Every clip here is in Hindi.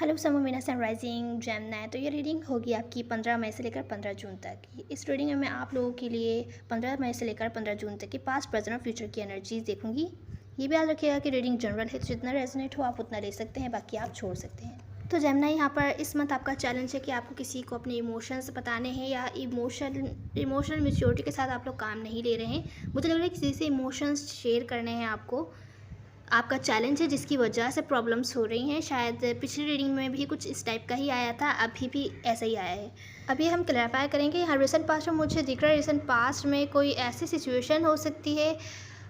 हेलो समूह मीना सनराइजिंग जेमिनी। तो ये रीडिंग होगी आपकी 15 मई से लेकर 15 जून तक। इस रीडिंग में मैं आप लोगों के लिए 15 मई से लेकर 15 जून तक की पास्ट प्रेजेंट और फ्यूचर की एनर्जीज देखूंगी। ये भी याद रखिएगा कि रीडिंग जनरल है, तो जितना रेजोनेट हो आप उतना ले सकते हैं, बाकी आप छोड़ सकते हैं। तो जेमिनी, यहाँ पर इस मंथ आपका चैलेंज है कि आपको किसी को अपने इमोशंस बताने हैं या इमोशनल मेच्योरिटी के साथ आप लोग काम नहीं ले रहे हैं। मुझे लग रहा है किसी से इमोशंस शेयर करने हैं आपको। आपका चैलेंज है जिसकी वजह से प्रॉब्लम्स हो रही हैं। शायद पिछली रीडिंग में भी कुछ इस टाइप का ही आया था, अभी भी ऐसा ही आया है। अभी हम क्लैरिफाई करेंगे। यहाँ रिसेंट पास्ट में मुझे दिख रहा है, रिसेंट पास्ट में कोई ऐसी सिचुएशन हो सकती है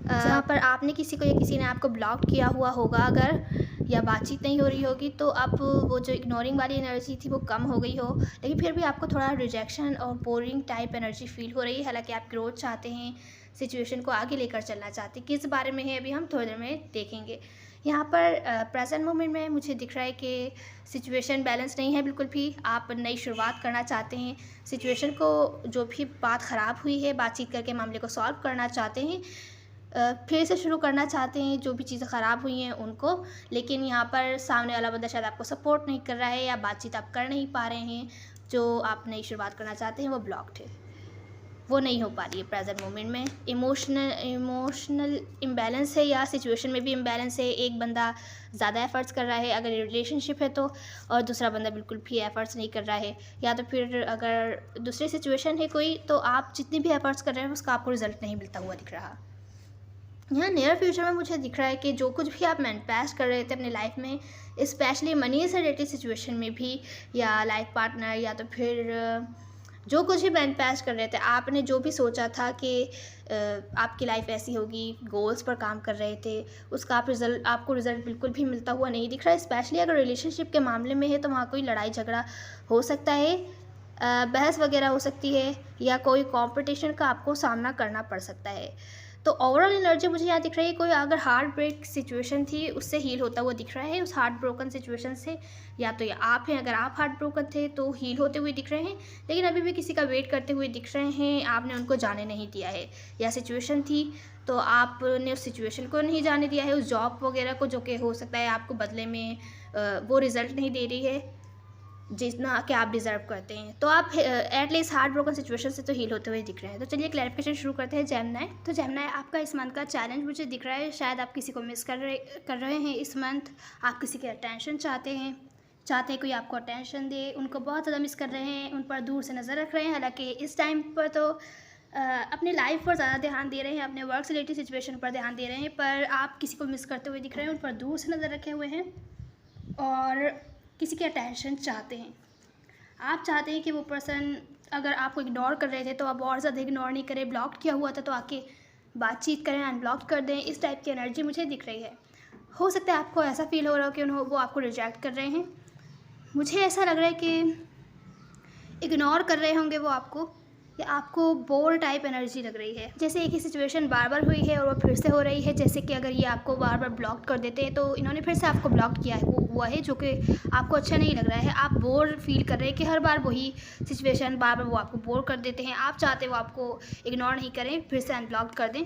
जहाँ पर आपने किसी को या किसी ने आपको ब्लॉक किया हुआ होगा अगर, या बातचीत नहीं हो रही होगी, तो अब वो जो इग्नोरिंग वाली एनर्जी थी वो कम हो गई हो, लेकिन फिर भी आपको थोड़ा रिजेक्शन और बोरिंग टाइप एनर्जी फील हो रही है। हालांकि आप ग्रोथ चाहते हैं, सिचुएशन को आगे लेकर चलना चाहते हैं। किस बारे में है अभी हम थोड़ी देर में देखेंगे। यहाँ पर प्रेजेंट मोमेंट में मुझे दिख रहा है कि सिचुएशन बैलेंस नहीं है बिल्कुल भी। आप नई शुरुआत करना चाहते हैं, सिचुएशन को जो भी बात ख़राब हुई है बातचीत करके मामले को सॉल्व करना चाहते हैं, फिर से शुरू करना चाहते हैं जो भी चीज़ें ख़राब हुई हैं उनको। लेकिन यहाँ पर सामने वाला बंदा शायद आपको सपोर्ट नहीं कर रहा है या बातचीत आप कर नहीं पा रहे हैं। जो आप नई शुरुआत करना चाहते हैं वो ब्लॉक्ड है, वो नहीं हो पा रही है प्रेजेंट मोमेंट में। इमोशनल इम्बैलेंस है या सिचुएशन में भी इम्बैलेंस है। एक बंदा ज़्यादा एफर्ट्स कर रहा है अगर ये रिलेशनशिप है तो, और दूसरा बंदा बिल्कुल भी एफर्ट्स नहीं कर रहा है। या तो फिर अगर दूसरी सिचुएशन है कोई, तो आप जितने भी एफर्ट्स कर रहे हैं उसका आपको रिजल्ट नहीं मिलता हुआ दिख रहा। यहाँ नियर फ्यूचर में मुझे दिख रहा है कि जो कुछ भी आप मैनिफेस्ट कर रहे थे अपनी लाइफ में, स्पेशली मनी से रिलेटेड सिचुएशन में भी, या लाइफ पार्टनर, या तो फिर जो कुछ भी मैनिफेस्ट कर रहे थे, आपने जो भी सोचा था कि आपकी लाइफ ऐसी होगी, गोल्स पर काम कर रहे थे, उसका आपको रिजल्ट बिल्कुल भी मिलता हुआ नहीं दिख रहा है। स्पेशली अगर रिलेशनशिप के मामले में है तो वहाँ कोई लड़ाई झगड़ा हो सकता है, बहस वगैरह हो सकती है, या कोई कंपटीशन का आपको सामना करना पड़ सकता है। तो ओवरऑल एनर्जी मुझे यहाँ दिख रही है, कोई अगर हार्ट ब्रेक सिचुएशन थी उससे हील होता हुआ दिख रहा है, उस हार्ट ब्रोकन सिचुएशन से। या तो ये आप हैं, अगर आप हार्ट ब्रोकन थे तो हील होते हुए दिख रहे हैं, लेकिन अभी भी किसी का वेट करते हुए दिख रहे हैं, आपने उनको जाने नहीं दिया है। या सिचुएशन थी तो आपने उस सिचुएशन को नहीं जाने दिया है, उस जॉब वगैरह को, जो कि हो सकता है आपको बदले में वो रिज़ल्ट नहीं दे रही है जितना कि आप डिज़र्व करते हैं। तो आप एटलीस्ट हार्ट ब्रोकन सिचुएशन से तो हील होते हुए दिख रहे हैं। तो चलिए क्लैरिफिकेशन शुरू करते हैं जेमिनी। तो जेमिनी, आपका इस मंथ का चैलेंज मुझे दिख रहा है, शायद आप किसी को मिस कर रहे हैं इस मंथ। आप किसी के अटेंशन चाहते हैं कोई आपको अटेंशन दे, उनको बहुत ज़्यादा मिस कर रहे हैं, उन पर दूर से नज़र रख रहे हैं। हालांकि इस टाइम पर तो अपने लाइफ पर ज़्यादा ध्यान दे रहे हैं, अपने वर्क से रिलेटेड सिचुएशन पर ध्यान दे रहे हैं, पर आप किसी को मिस करते हुए दिख रहे हैं, उन पर दूर से नज़र रखे हुए हैं और किसी के अटेंशन चाहते हैं। आप चाहते हैं कि वो पर्सन अगर आपको इग्नोर कर रहे थे तो आप और ज़्यादा इग्नोर नहीं करें, ब्लॉक किया हुआ था तो आके बातचीत करें, अनब्लॉक कर दें। इस टाइप की एनर्जी मुझे दिख रही है। हो सकता है आपको ऐसा फील हो रहा हो कि वो आपको रिजेक्ट कर रहे हैं। मुझे ऐसा लग रहा है कि इग्नोर कर रहे होंगे वो आपको, या आपको बोर टाइप एनर्जी लग रही है, जैसे एक ही सिचुएशन बार बार हुई है और वो फिर से हो रही है। जैसे कि अगर ये आपको बार बार ब्लॉक कर देते हैं तो इन्होंने फिर से आपको ब्लॉक किया है, वो हुआ है, जो कि आपको अच्छा नहीं लग रहा है। आप बोर फील कर रहे हैं कि हर बार वही सिचुएशन बार बार वो आपको बोर कर देते हैं। आप चाहते हैं वो आपको इग्नोर नहीं करें, फिर से अनब्लॉक कर दें।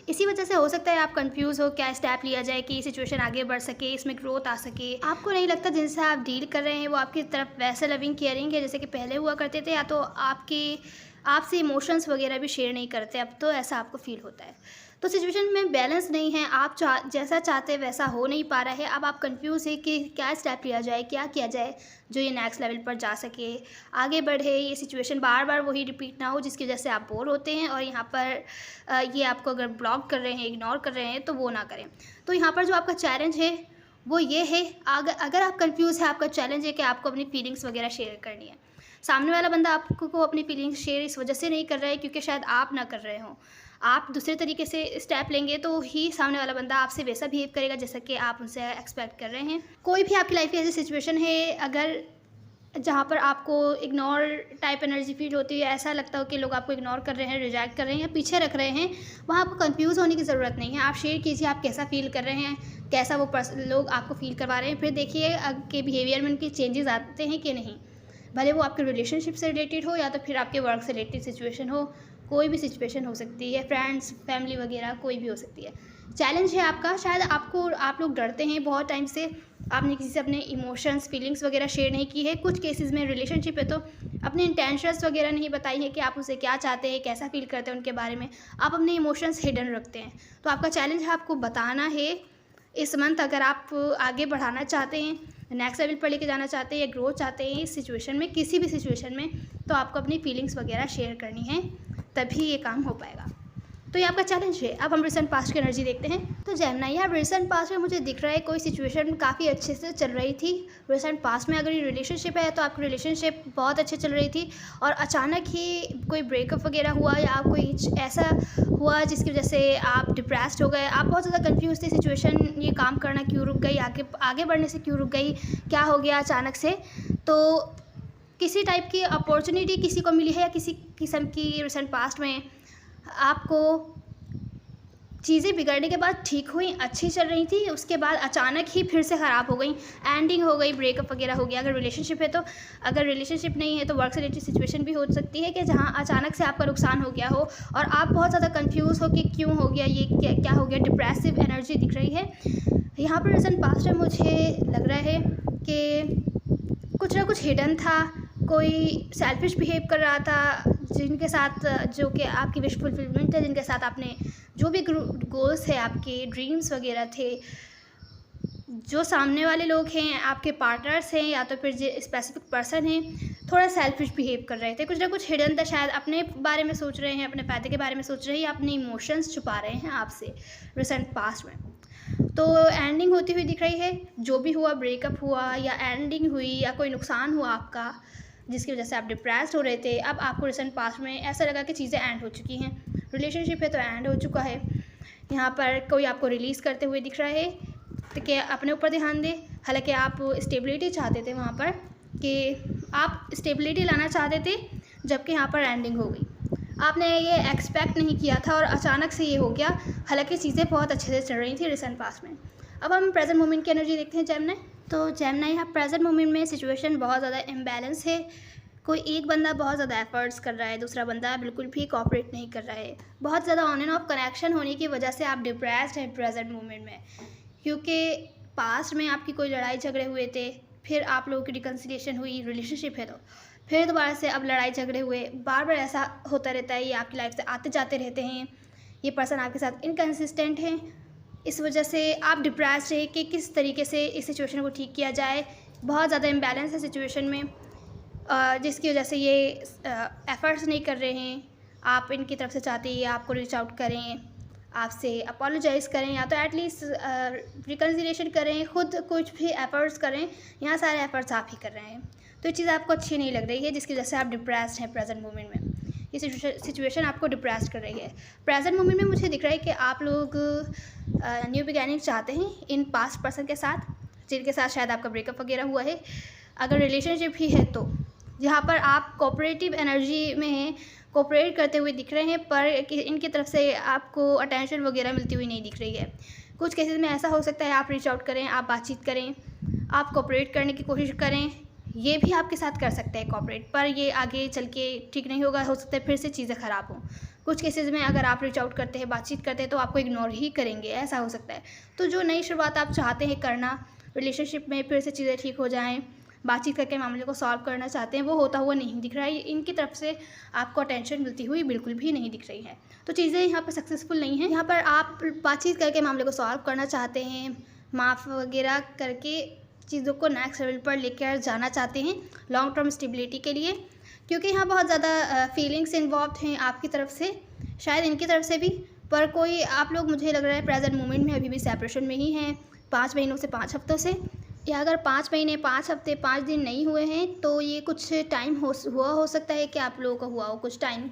इसी वजह से हो सकता है आप कंफ्यूज हो क्या स्टेप लिया जाए कि सिचुएशन आगे बढ़ सके, इसमें ग्रोथ आ सके। आपको नहीं लगता जिनसे आप डील कर रहे हैं वो आपकी तरफ वैसे लविंग केयरिंग है जैसे कि पहले हुआ करते थे, या तो आपसे इमोशंस वगैरह भी शेयर नहीं करते, अब तो ऐसा आपको फील होता है। तो सिचुएशन में बैलेंस नहीं है, आप जैसा चाहते वैसा हो नहीं पा रहा है। अब आप कंफ्यूज है कि क्या स्टेप लिया जाए, क्या किया जाए जो ये नेक्स्ट लेवल पर जा सके, आगे बढ़े, ये सिचुएशन बार बार वही रिपीट ना हो जिसकी वजह से आप बोर होते हैं। और यहाँ पर ये आपको अगर ब्लॉक कर रहे हैं, इग्नोर कर रहे हैं, तो वो ना करें। तो यहाँ पर जो आपका चैलेंज है वो ये है, अगर आप कंफ्यूज है, आपका चैलेंज है कि आपको अपनी फीलिंग्स वगैरह शेयर करनी है। सामने वाला बंदा आपको अपनी फीलिंग्स शेयर इस वजह से नहीं कर रहा है क्योंकि शायद आप ना कर रहे हो। आप दूसरे तरीके से स्टेप लेंगे तो ही सामने वाला बंदा आपसे वैसा बिहेव करेगा जैसा कि आप उनसे एक्सपेक्ट कर रहे हैं। कोई भी आपकी लाइफ में ऐसी सिचुएशन है अगर जहाँ पर आपको इग्नोर टाइप एनर्जी फील होती है, ऐसा लगता हो कि लोग आपको इग्नोर कर रहे हैं, रिजेक्ट कर रहे हैं या पीछे रख रहे हैं, वहाँ आपको कंफ्यूज होने की ज़रूरत नहीं है। आप शेयर कीजिए आप कैसा फील कर रहे हैं, कैसा वो लोग आपको फील करवा रहे हैं, फिर देखिए कि बिहेवियर में उनके चेंजेस आते हैं कि नहीं। भले वो आपके रिलेशनशिप से रिलेटेड हो या तो फिर आपके वर्क से रिलेटेड सिचुएशन हो, कोई भी सिचुएशन हो सकती है, फ्रेंड्स, फैमिली वगैरह कोई भी हो सकती है। चैलेंज है आपका, शायद आप लोग डरते हैं बहुत टाइम से, आपने किसी से अपने इमोशंस फीलिंग्स वगैरह शेयर नहीं की है। कुछ केसेस में रिलेशनशिप है तो अपने इंटेंशंस वगैरह नहीं बताई है कि आप उसे क्या चाहते हैं, कैसा फील करते हैं उनके बारे में। आप अपने इमोशंस हिडन रखते हैं। तो आपका चैलेंज है आपको बताना है इस मंथ। अगर आप आगे बढ़ाना चाहते हैं, नेक्स्ट लेवल पर लेके जाना चाहते हैं या ग्रोथ चाहते हैं इस सिचुएशन में, किसी भी सिचुएशन में, तो आपको अपनी फीलिंग्स वगैरह शेयर करनी है, तभी ये काम हो पाएगा। तो ये आपका चैलेंज है। अब हम रिसेंट पास्ट की एनर्जी देखते हैं। तो जेमिनी, यहाँ रिसेंट पास्ट में मुझे दिख रहा है कोई सिचुएशन काफ़ी अच्छे से चल रही थी रिसेंट पास्ट में। अगर ये रिलेशनशिप है तो आपकी रिलेशनशिप बहुत अच्छे चल रही थी और अचानक ही कोई ब्रेकअप वगैरह हुआ या कोई ऐसा हुआ जिसकी वजह से आप डिप्रेस्ड हो गए। आप बहुत ज़्यादा कंफ्यूज थे, सिचुएशन ये काम करना क्यों रुक गई, आगे बढ़ने से क्यों रुक गई, क्या हो गया अचानक से। तो किसी टाइप की अपॉर्चुनिटी किसी को मिली है या किसी किस्म की रिसेंट पास्ट में आपको चीज़ें बिगड़ने के बाद ठीक हुई, अच्छी चल रही थी, उसके बाद अचानक ही फिर से ख़राब हो गई, एंडिंग हो गई, ब्रेकअप वगैरह हो गया। अगर रिलेशनशिप है तो, अगर रिलेशनशिप नहीं है तो वर्क से रिलेटेड सिचुएशन भी हो सकती है कि जहाँ अचानक से आपका नुकसान हो गया हो और आप बहुत ज़्यादा कंफ्यूज हो कि क्यों हो गया ये, क्या हो गया। डिप्रेसिव एनर्जी दिख रही है यहाँ पर। रिसेंट पास्ट में मुझे लग रहा है कि कुछ ना कुछ हिडन था, कोई सेल्फिश बिहेव कर रहा था जिनके साथ, जो कि आपकी विश फुलफिलमेंट है, जिनके साथ आपने जो भी गोल्स है, आपके ड्रीम्स वगैरह थे, जो सामने वाले लोग हैं, आपके पार्टनर्स हैं या तो फिर जो स्पेसिफिक पर्सन हैं, थोड़ा सेल्फिश बिहेव कर रहे थे। कुछ ना कुछ हिडन था, शायद अपने बारे में सोच रहे हैं, अपने फ़ायदे के बारे में सोच रहे हैं, अपने इमोशंस छुपा रहे हैं आपसे रिसेंट पास्ट में। तो एंडिंग होती हुई दिख रही है। जो भी हुआ, ब्रेकअप हुआ या एंडिंग हुई या कोई नुकसान हुआ आपका जिसकी वजह से आप डिप्रेस्ड हो रहे थे, अब आपको रिसेंट पास्ट में ऐसा लगा कि चीज़ें एंड हो चुकी हैं। रिलेशनशिप है तो एंड हो चुका है। यहाँ पर कोई आपको रिलीज़ करते हुए दिख रहा है तो कि अपने ऊपर ध्यान दें। हालांकि आप स्टेबिलिटी चाहते थे वहाँ पर, कि आप स्टेबिलिटी लाना चाहते थे, जबकि यहाँ पर एंडिंग हो गई। आपने ये एक्सपेक्ट नहीं किया था और अचानक से ये हो गया। हालांकि चीज़ें बहुत अच्छे से चल रही थी रिसेंट पास्ट में। अब हम प्रेजेंट मोमेंट की एनर्जी देखते हैं जेमिनी। तो जेमिनी, यहाँ प्रेजेंट मोमेंट में सिचुएशन बहुत ज़्यादा इम्बैलेंस है। कोई एक बंदा बहुत ज़्यादा एफर्ट्स कर रहा है, दूसरा बंदा बिल्कुल भी कोऑपरेट नहीं कर रहा है। बहुत ज़्यादा ऑन एंड ऑफ कनेक्शन होने की वजह से आप डिप्रेस्ड हैं प्रेजेंट मोमेंट में, क्योंकि पास्ट में आपकी कोई लड़ाई झगड़े हुए थे, फिर आप लोगों की रिकन्सिलिएशन हुई, रिलेशनशिप है तो फिर दोबारा से अब लड़ाई झगड़े हुए। बार बार ऐसा होता रहता है, ये आपकी लाइफ से आते जाते रहते हैं। ये पर्सन आपके साथ इनकन्सिस्टेंट है, इस वजह से आप डिप्रेस्ड है कि किस तरीके से इस सिचुएशन को ठीक किया जाए। बहुत ज़्यादा इम्बैलेंस है सिचुएशन में, जिसकी वजह से ये एफ़र्ट्स नहीं कर रहे हैं। आप इनकी तरफ से चाहते हैं आपको रीच आउट करें, आपसे अपोलोजाइज़ करें या तो एटलीस्ट रिकन्सिलिएशन करें, खुद कुछ भी एफ़र्ट्स करें। यहाँ सारे एफ़र्ट्स आप ही कर रहे हैं, तो ये चीज़ आपको अच्छी नहीं लग रही है, जिसकी वजह से आप डिप्रेस्ड हैं प्रेजेंट मोमेंट में। ये सिचुएशन आपको डिप्रेस्ड कर रही है। प्रेजेंट मोमेंट में मुझे दिख रहा है कि आप लोग न्यू बिगैनिंग चाहते हैं इन पास्ट पर्सन के साथ, जिनके साथ शायद आपका ब्रेकअप वगैरह हुआ है। अगर रिलेशनशिप ही है तो यहाँ पर आप कोऑपरेटिव एनर्जी में हैं, कोऑपरेट करते हुए दिख रहे हैं, पर इनकी तरफ से आपको अटेंशन वगैरह मिलती हुई नहीं दिख रही है। कुछ केसेस में ऐसा हो सकता है आप रीच आउट करें, आप बातचीत करें, आप कोऑपरेट करने की कोशिश करें, ये भी आपके साथ कर सकते हैं कोऑपरेट, पर ये आगे चल के ठीक नहीं होगा। हो सकता है फिर से चीज़ें ख़राब हों। कुछ केसेस में अगर आप रीच आउट करते हैं, बातचीत करते हैं, तो आपको इग्नोर ही करेंगे, ऐसा हो सकता है। तो जो नई शुरुआत आप चाहते हैं करना, रिलेशनशिप में फिर से चीज़ें ठीक हो जाएँ, बातचीत करके मामले को सॉल्व करना चाहते हैं, वो होता हुआ नहीं दिख रहा है। इनकी तरफ से आपको अटेंशन मिलती हुई बिल्कुल भी नहीं दिख रही है। तो चीज़ें यहाँ पर सक्सेसफुल नहीं हैं। यहाँ पर आप बातचीत करके मामले को सॉल्व करना चाहते हैं, माफ़ वगैरह करके चीज़ों को नेक्स्ट लेवल पर लेकर जाना चाहते हैं लॉन्ग टर्म स्टेबिलिटी के लिए, क्योंकि यहाँ बहुत ज़्यादा फीलिंग्स इन्वॉल्व हैं आपकी तरफ से, शायद इनकी तरफ से भी। पर कोई आप लोग, मुझे लग रहा है प्रेजेंट मोमेंट में अभी भी सेपरेशन में ही हैं 5 महीनों से 5 हफ्तों से, या अगर 5 महीने 5 हफ्ते 5 दिन नहीं हुए हैं तो ये कुछ टाइम हुआ हो सकता है कि आप लोगों को हुआ हो कुछ टाइम।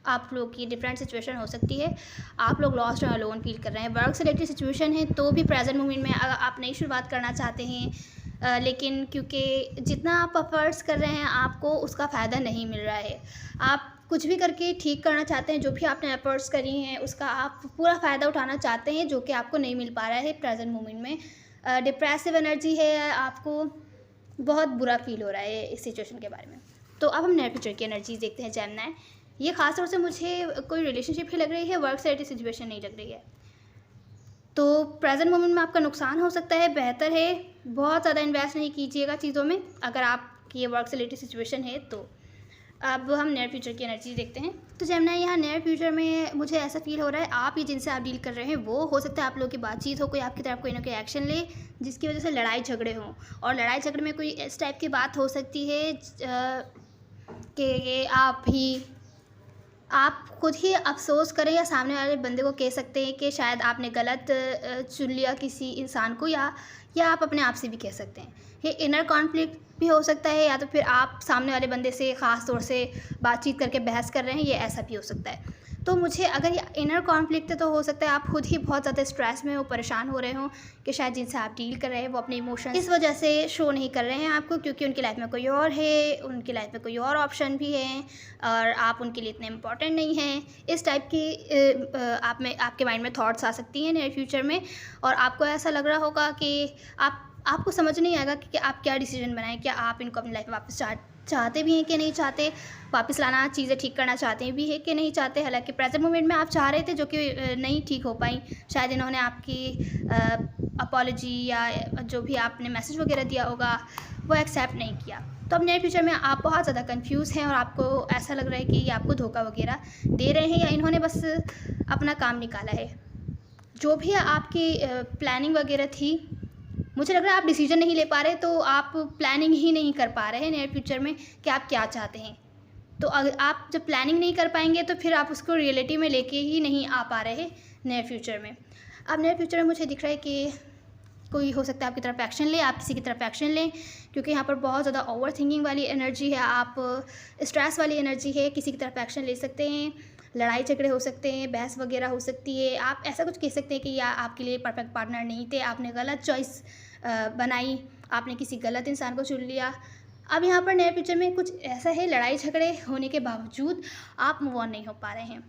आप लोग की डिफरेंट सिचुएशन हो सकती है, आप लोग लॉस्ट और अलोन फील कर रहे हैं। वर्क से रिलेटेड सिचुएशन है तो भी प्रेजेंट मोमेंट में अगर आप नई शुरुआत करना चाहते हैं, लेकिन क्योंकि जितना आप एफर्ट्स कर रहे हैं आपको उसका फ़ायदा नहीं मिल रहा है। आप कुछ भी करके ठीक करना चाहते हैं, जो भी आपने एफर्ट्स करी हैं उसका आप पूरा फ़ायदा उठाना चाहते हैं, जो कि आपको नहीं मिल पा रहा है प्रेजेंट मोमेंट में। डिप्रेसिव एनर्जी है, आपको बहुत बुरा फील हो रहा है इस सिचुएशन के बारे में। तो अब हम नियर फ्यूचर की एनर्जीज देखते हैं जेमिनी। ये खास तौर से मुझे कोई रिलेशनशिप ही लग रही है, वर्क से रिलेटेड सिचुएशन नहीं लग रही है। तो प्रेजेंट मोमेंट में आपका नुकसान हो सकता है। बेहतर है बहुत ज़्यादा इन्वेस्ट नहीं कीजिएगा चीज़ों में अगर आपकी ये वर्क से रिलेटेड सिचुएशन है तो। अब हम नियर फ्यूचर की एनर्जी देखते हैं। तो जेमिनी, यहाँ नियर फ्यूचर में मुझे ऐसा फील हो रहा है आप ये जिनसे आप डील कर रहे हैं वो हो सकता है आप लोगों की बातचीत हो, कोई आपकी तरफ कोई ना कोई एक्शन ले जिसकी वजह से लड़ाई झगड़े हों। और लड़ाई झगड़े में कोई इस टाइप की बात हो सकती है कि आप खुद ही अफ़सोस करें या सामने वाले बंदे को कह सकते हैं कि शायद आपने गलत चुन लिया किसी इंसान को, या आप अपने आप से भी कह सकते हैं। ये इनर कॉन्फ्लिक्ट भी हो सकता है, या तो फिर आप सामने वाले बंदे से ख़ास तौर से बातचीत करके बहस कर रहे हैं, ये ऐसा भी हो सकता है। तो मुझे अगर ये इनर कॉन्फ्लिक्ट है तो हो सकता है आप खुद ही बहुत ज़्यादा स्ट्रेस में हो, परेशान हो रहे हों कि शायद जिनसे आप डील कर रहे हैं वो अपने इमोशन इस वजह से शो नहीं कर रहे हैं आपको, क्योंकि उनकी लाइफ में कोई और है, उनकी लाइफ में कोई और ऑप्शन भी है और आप उनके लिए इतने इंपॉर्टेंट नहीं हैं। इस टाइप की आपके माइंड में थॉट्स आ सकती हैं नियर फ्यूचर में, और आपको ऐसा लग रहा होगा कि आपको समझ नहीं आएगा कि आप क्या डिसीजन बनाएं। क्या आप इनको अपनी लाइफ में वापस चाहते भी हैं कि नहीं चाहते, वापस लाना, चीज़ें ठीक करना चाहते भी हैं कि नहीं चाहते। हालांकि प्रेजेंट मोमेंट में आप चाह रहे थे जो कि नहीं ठीक हो पाई। शायद इन्होंने आपकी अपॉलॉजी या जो भी आपने मैसेज वगैरह दिया होगा वो एक्सेप्ट नहीं किया। तो अब नियर फ्यूचर में आप बहुत ज़्यादा कंफ्यूज हैं और आपको ऐसा लग रहा है कि ये आपको धोखा वगैरह दे रहे हैं या इन्होंने बस अपना काम निकाला है। जो भी आपकी प्लानिंग वगैरह थी, मुझे लग रहा है आप डिसीजन नहीं ले पा रहे, तो आप प्लानिंग ही नहीं कर पा रहे हैं नियर फ्यूचर में कि आप क्या चाहते हैं। तो अगर आप जब प्लानिंग नहीं कर पाएंगे तो फिर आप उसको रियलिटी में लेके ही नहीं आ पा रहे नियर फ्यूचर में। अब नियर फ्यूचर में मुझे दिख रहा है कि कोई हो सकता है आपकी तरफ एक्शन ले, आप किसी की तरफ एक्शन लें, क्योंकि यहाँ पर बहुत ज़्यादा ओवर थिंकिंग वाली एनर्जी है, आप स्ट्रेस वाली एनर्जी है। किसी की तरफ एक्शन ले सकते हैं, लड़ाई झगड़े हो सकते हैं, बहस वगैरह हो सकती है। आप ऐसा कुछ कह सकते हैं कि या आपके लिए परफेक्ट पार्टनर नहीं थे, आपने गलत चॉइस बनाई, आपने किसी गलत इंसान को चुन लिया। अब यहाँ पर नियर फ्यूचर में कुछ ऐसा है, लड़ाई झगड़े होने के बावजूद आप मूव ऑन नहीं हो पा रहे हैं,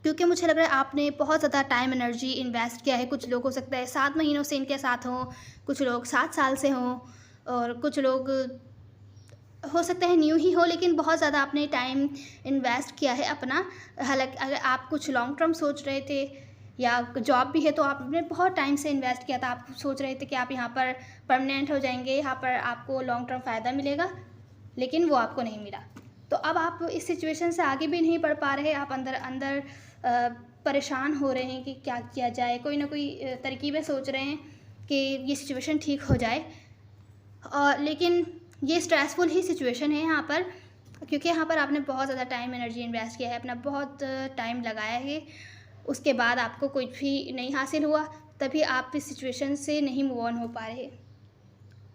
क्योंकि मुझे लग रहा है आपने बहुत ज़्यादा टाइम एनर्जी इन्वेस्ट किया है। कुछ लोग हो सकता है 7 महीनों से इनके साथ हों, कुछ लोग 7 साल से हों, और कुछ लोग हो सकता है न्यू ही हो, लेकिन बहुत ज़्यादा आपने टाइम इन्वेस्ट किया है अपना। हालांकि अगर आप कुछ लॉन्ग टर्म सोच रहे थे या जॉब भी है तो आपने बहुत टाइम से इन्वेस्ट किया था, आप सोच रहे थे कि आप यहाँ पर परमानेंट हो जाएंगे, यहाँ पर आपको लॉन्ग टर्म फ़ायदा मिलेगा, लेकिन वो आपको नहीं मिला। तो अब आप इस सिचुएशन से आगे भी नहीं बढ़ पा रहे, आप अंदर अंदर परेशान हो रहे हैं कि क्या किया जाए, कोई ना कोई तरकीबें सोच रहे हैं कि ये सिचुएशन ठीक हो जाए। और लेकिन ये स्ट्रेसफुल ही सिचुएशन है यहाँ पर, क्योंकि यहाँ पर आपने बहुत ज़्यादा टाइम एनर्जी इन्वेस्ट किया है, अपना बहुत टाइम लगाया है, उसके बाद आपको कुछ भी नहीं हासिल हुआ, तभी आप इस सिचुएशन से नहीं मूव ऑन हो पा रहे।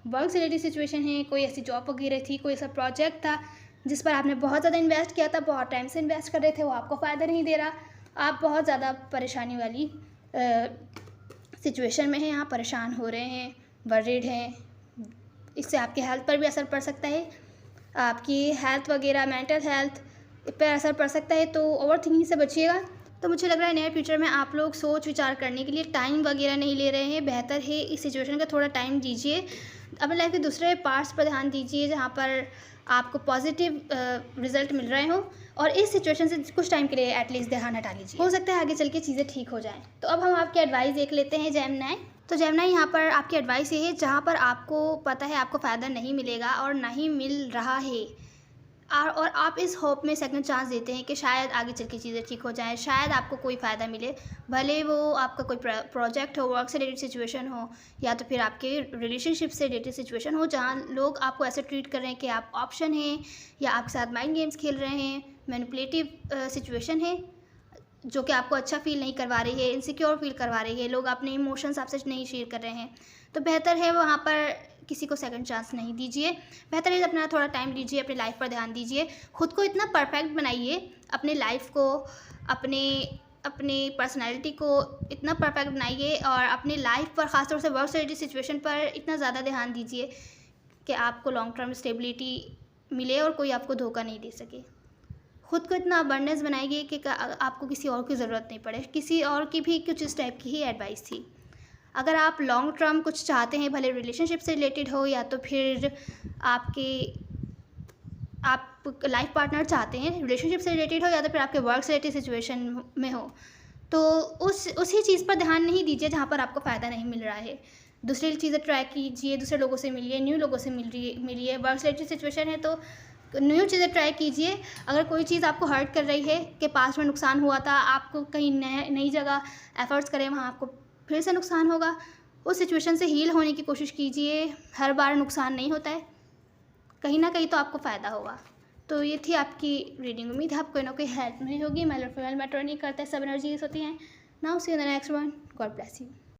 वर्क से रिलेटेड सिचुएशन है, कोई ऐसी जॉब वगैरह थी, कोई ऐसा प्रोजेक्ट था जिस पर आपने बहुत ज़्यादा इन्वेस्ट किया था, बहुत टाइम से इन्वेस्ट कर रहे थे, वो आपको फ़ायदा नहीं दे रहा, आप बहुत ज़्यादा परेशानी वाली सिचुएशन में हैं, यहाँ परेशान हो रहे हैं, वरीड हैं। इससे आपकी हेल्थ पर भी असर पड़ सकता है, आपकी हेल्थ वगैरह, मेंटल हेल्थ पर असर पड़ सकता है, तो ओवर थिंकिंग से बचिएगा। तो मुझे लग रहा है नियर फ्यूचर में आप लोग सोच विचार करने के लिए टाइम वगैरह नहीं ले रहे हैं। बेहतर है इस सिचुएशन का थोड़ा टाइम दीजिए, अपने लाइफ के दूसरे पार्ट्स पर ध्यान दीजिए जहाँ पर आपको पॉजिटिव रिजल्ट मिल रहे हों, और इस सिचुएशन से कुछ टाइम के लिए एटलीस्ट ध्यान हटा लीजिए, हो सकता है आगे चल के चीज़ें ठीक हो जाएं। तो अब हम आपकी एडवाइस देख लेते हैं जेमिनी। तो जेमिनी, यहाँ पर आपकी एडवाइस ये है, जहाँ पर आपको पता है आपको फ़ायदा नहीं मिलेगा और नहीं मिल रहा है, और आप इस होप में सेकंड चांस देते हैं कि शायद आगे चल के चीज़ें ठीक हो जाएं, शायद आपको कोई फ़ायदा मिले, भले वो आपका कोई प्रोजेक्ट हो, वर्क से रिलेटेड सिचुएशन हो, या तो फिर आपके रिलेशनशिप से रिलेटेड सिचुएशन हो, जहाँ लोग आपको ऐसे ट्रीट कर रहे हैं कि आप ऑप्शन हैं, या आपके साथ माइंड गेम्स खेल रहे हैं, मैनिपुलेटिव सिचुएशन है जो कि आपको अच्छा फील नहीं करवा रही है, इनसिक्योर फील करवा रही है, लोग अपने इमोशंस आपसे नहीं शेयर कर रहे हैं। तो बेहतर है वहाँ पर किसी को सेकंड चांस नहीं दीजिए, बेहतर है अपना थोड़ा टाइम दीजिए, अपनी लाइफ पर ध्यान दीजिए, खुद को इतना परफेक्ट बनाइए, अपने लाइफ को, अपने पर्सनैलिटी को इतना परफेक्ट बनाइए, और अपनी लाइफ पर, ख़ासतौर से वर्क से रिलेटेड सिचुएशन पर इतना ज़्यादा ध्यान दीजिए कि आपको लॉन्ग टर्म स्टेबिलिटी मिले और कोई आपको धोखा नहीं दे सके। खुद को इतना अबंडेंस बनाइए कि आपको किसी और की ज़रूरत नहीं पड़े। किसी और की भी कुछ इस टाइप की ही एडवाइस थी। अगर आप लॉन्ग टर्म कुछ चाहते हैं, भले रिलेशनशिप से रिलेटेड हो, या तो फिर आप लाइफ पार्टनर चाहते हैं, रिलेशनशिप से रिलेटेड हो, या तो फिर आपके वर्क से रिलेटेड सिचुएशन में हो, तो उसी चीज़ पर ध्यान नहीं दीजिए जहाँ पर आपको फ़ायदा नहीं मिल रहा है। दूसरी चीज़ें ट्राई कीजिए, दूसरे लोगों से मिलिए, न्यू लोगों से मिलिए। वर्क रिलेटेड सिचुएशन है तो न्यू चीज़ें ट्राई कीजिए। अगर कोई चीज़ आपको हर्ट कर रही है कि पास्ट में नुकसान हुआ था, आपको कहीं नई जगह एफ़र्ट्स करें, वहाँ आपको फिर से नुकसान होगा। उस सिचुएशन से हील होने की कोशिश कीजिए। हर बार नुकसान नहीं होता है, कहीं ना कहीं तो आपको फ़ायदा होगा। तो ये थी आपकी रीडिंग। उम्मीद है आपको कोई ना कोई हेल्प मिली होगी। मेल और फीमेल मैटर नहीं करता है, सब एनर्जीज होती हैं। Now see in the next one. God bless you.